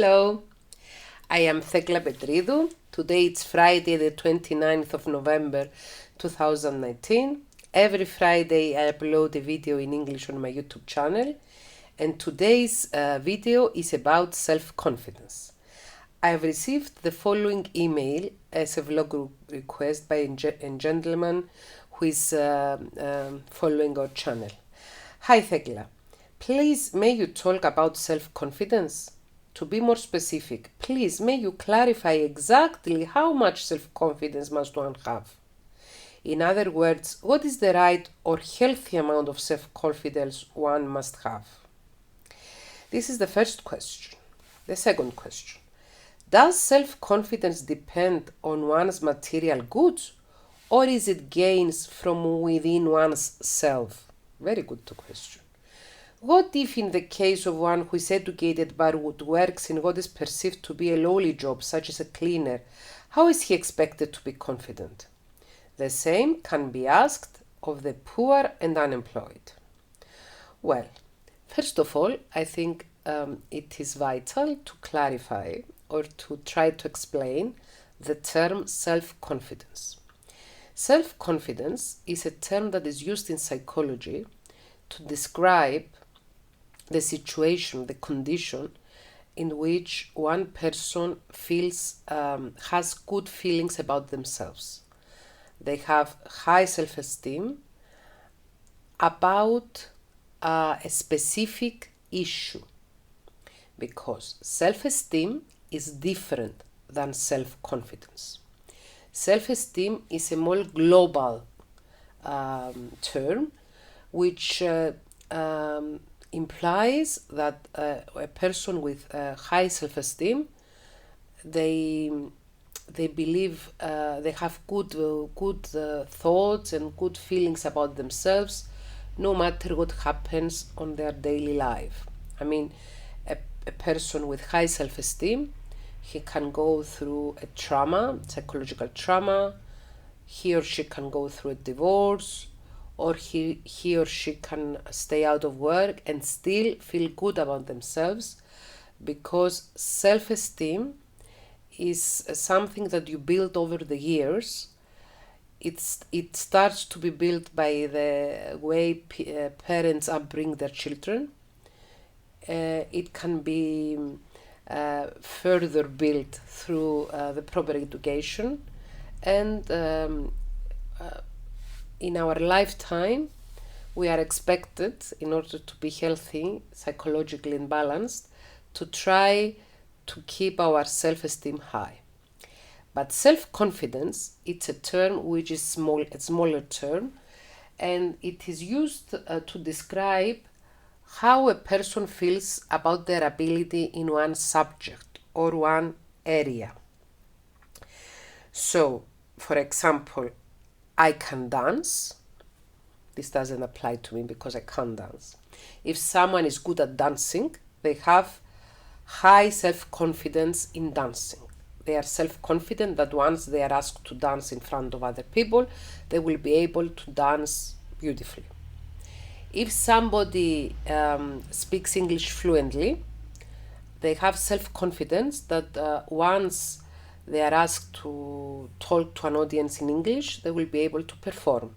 Hello, I am Thekla Petridou. Today it's Friday the 29th of November 2019. Every Friday I upload a video in English on my YouTube channel, and today's video is about self-confidence. I have received the following email as a vlog request by a gentleman who is following our channel. Hi Thekla, please may you talk about self-confidence? To be more specific, please may you clarify exactly how much self-confidence must one have? In other words, what is the right or healthy amount of self-confidence one must have? This is the first question. The second question. Does self-confidence depend on one's material goods, or is it gains from within one's self? Very good question. What if in the case of one who is educated but works in what is perceived to be a lowly job, such as a cleaner, how is he expected to be confident? The same can be asked of the poor and unemployed. Well, first of all, I think it is vital to clarify or to try to explain the term self-confidence. Self-confidence is a term that is used in psychology to describe the situation, the condition in which one person feels, has good feelings about themselves. They have high self-esteem about a specific issue, because self-esteem is different than self-confidence. Self-esteem is a more global term which implies that a person with high self-esteem, they believe they have good thoughts and good feelings about themselves, no matter what happens on their daily life. I mean, a person with high self-esteem, he can go through a trauma, psychological trauma. He or she can go through a divorce, or he or she can stay out of work and still feel good about themselves, because self-esteem is something that you build over the years. It starts to be built by the way parents upbring their children. It can be further built through the proper education, and in our lifetime we are expected, in order to be healthy, psychologically and balanced, to try to keep our self-esteem high. But self-confidence, it's a term which is a smaller term, and it is used to describe how a person feels about their ability in one subject or one area. So, for example, I can dance. This doesn't apply to me because I can't dance. If someone is good at dancing, they have high self-confidence in dancing. They are self-confident that once they are asked to dance in front of other people, they will be able to dance beautifully. If somebody speaks English fluently, they have self-confidence that once they are asked to talk to an audience in English, they will be able to perform.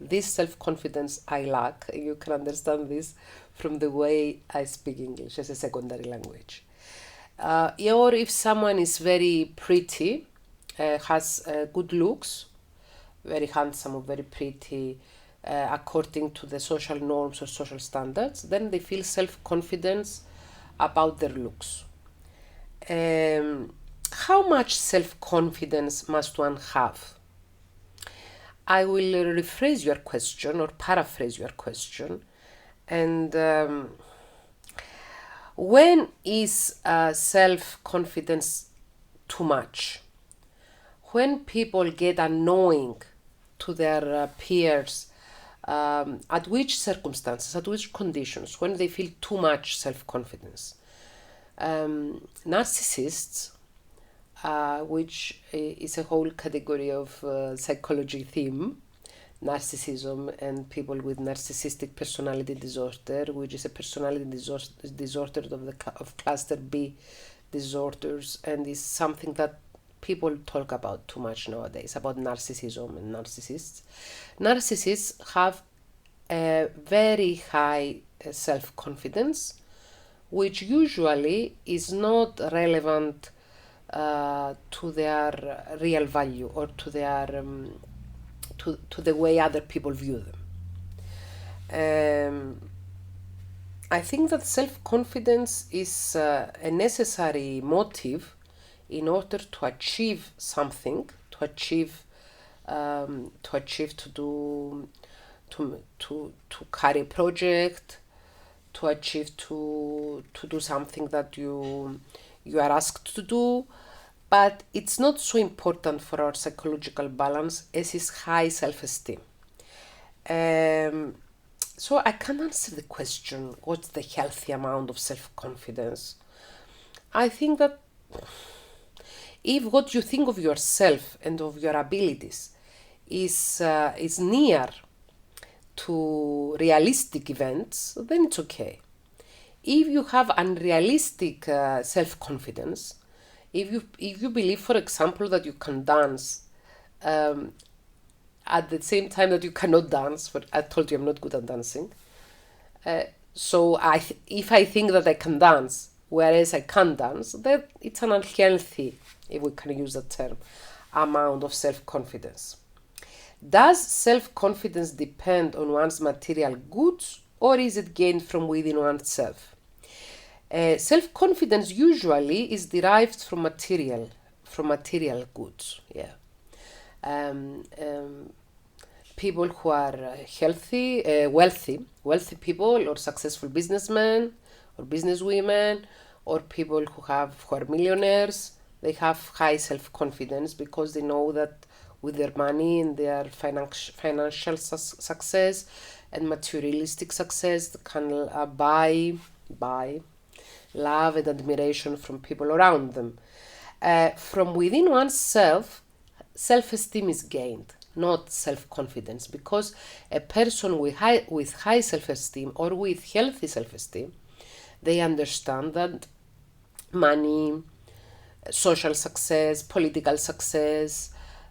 This self-confidence I lack. You can understand this from the way I speak English as a secondary language. Or if someone is very pretty, has good looks, very handsome or very pretty, according to the social norms or social standards, then they feel self-confidence about their looks. How much self-confidence must one have? I will rephrase your question or paraphrase your question. And when is self-confidence too much? When people get annoying to their peers, at which circumstances, at which conditions, when they feel too much self-confidence? Narcissists, which is a whole category of psychology theme, narcissism and people with narcissistic personality disorder, which is a personality disorder of cluster B disorders, and is something that people talk about too much nowadays, about narcissism and narcissists. Narcissists have a very high self-confidence, which usually is not relevant to their real value or to their to the way other people view them. I think that self-confidence is a necessary motive in order to achieve something, to carry a project, to achieve to do something that you are asked to do. But it's not so important for our psychological balance as is high self-esteem. So I can't answer the question, what's the healthy amount of self-confidence? I think that if what you think of yourself and of your abilities is near to realistic events, then it's okay. If you have unrealistic self-confidence, if you believe, for example, that you can dance at the same time that you cannot dance, but I told you I'm not good at dancing. So if I think that I can dance, whereas I can't dance, then it's an unhealthy, if we can use that term, amount of self-confidence. Does self-confidence depend on one's material goods, or is it gained from within oneself? Self-confidence usually is derived from material goods. Yeah. People who are wealthy people, or successful businessmen or businesswomen, or people who are millionaires, they have high self-confidence because they know that with their money and their financial success and materialistic success, they can buy love and admiration from people around them. From within oneself, self-esteem is gained, not self-confidence, because a person with high self-esteem or with healthy self-esteem, they understand that money, social success, political success,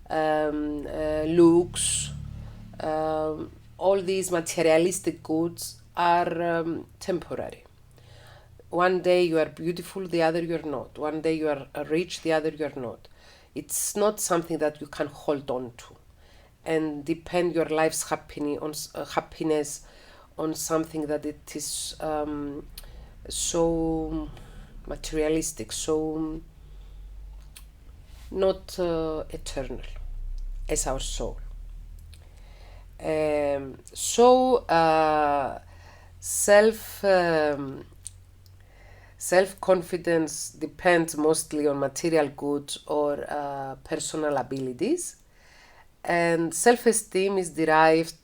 looks, all these materialistic goods are temporary. One day you are beautiful, the other you are not. One day you are rich, the other you are not. It's not something that you can hold on to and depend your life's happiness on something that it is so materialistic, so not eternal as our soul. Self-confidence depends mostly on material goods or personal abilities, and self-esteem is derived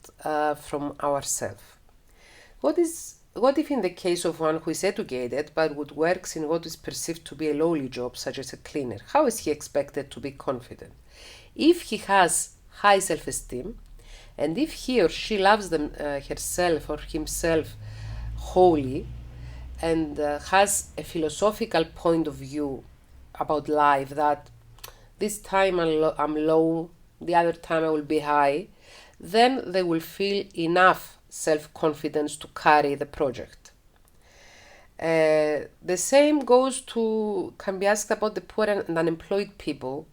from ourselves. What if in the case of one who is educated but would works in what is perceived to be a lowly job, such as a cleaner? How is he expected to be confident? If he has high self-esteem, and if he or she loves herself or himself wholly, and has a philosophical point of view about life, that this time I'm low, the other time I will be high, then they will feel enough self-confidence to carry the project. The same can be asked about the poor and unemployed people.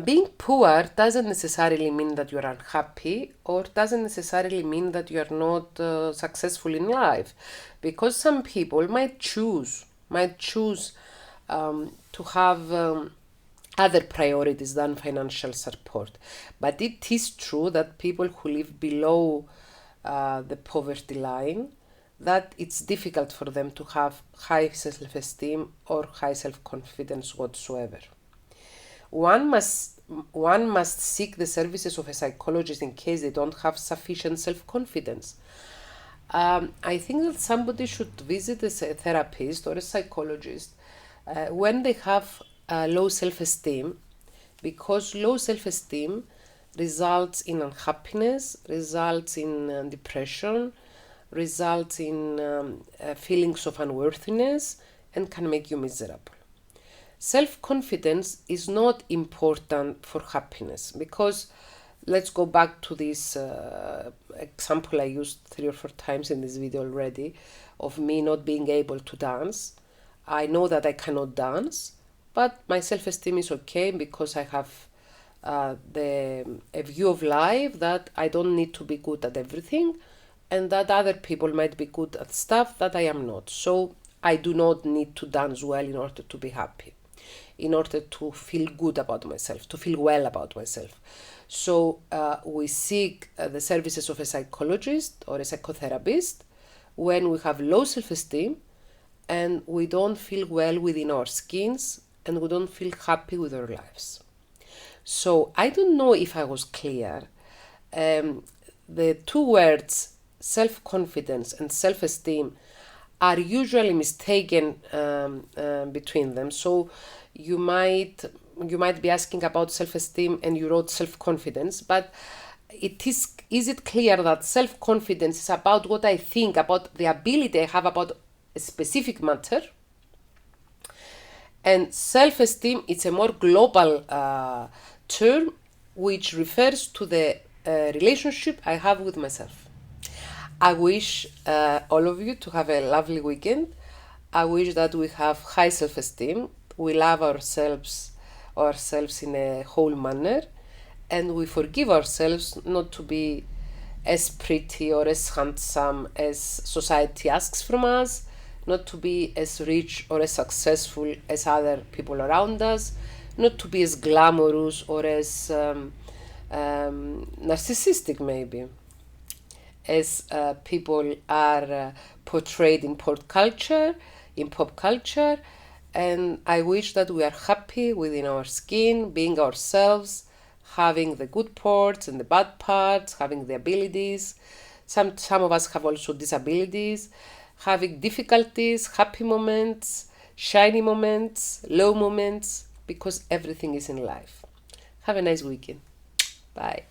Being poor doesn't necessarily mean that you are unhappy, or doesn't necessarily mean that you are not successful in life, because some people might choose to have other priorities than financial support. But it is true that people who live below the poverty line, that it's difficult for them to have high self-esteem or high self-confidence whatsoever. One must seek the services of a psychologist in case they don't have sufficient self-confidence. I think that somebody should visit a therapist or a psychologist when they have low self-esteem, because low self-esteem results in unhappiness, results in depression, results in feelings of unworthiness, and can make you miserable. Self-confidence is not important for happiness, because let's go back to this example I used 3 or 4 times in this video already, of me not being able to dance. I know that I cannot dance, but my self-esteem is okay because I have a view of life that I don't need to be good at everything, and that other people might be good at stuff that I am not. So I do not need to dance well in order to be happy, in order to feel good about myself, to feel well about myself. So we seek the services of a psychologist or a psychotherapist when we have low self-esteem and we don't feel well within our skins and we don't feel happy with our lives. So I don't know if I was clear. The two words self-confidence and self-esteem are usually mistaken between them. So you might be asking about self-esteem and you wrote self-confidence, but is it clear that self-confidence is about what I think, about the ability I have about a specific matter, and self-esteem is a more global term which refers to the relationship I have with myself. I wish all of you to have a lovely weekend. I wish that we have high self-esteem, we love ourselves in a whole manner, and we forgive ourselves not to be as pretty or as handsome as society asks from us, not to be as rich or as successful as other people around us, not to be as glamorous or as narcissistic maybe, as people are portrayed in pop culture. And I wish that we are happy within our skin, being ourselves, having the good parts and the bad parts, having the abilities. Some of us have also disabilities, having difficulties, happy moments, shiny moments, low moments, because everything is in life. Have a nice weekend. Bye.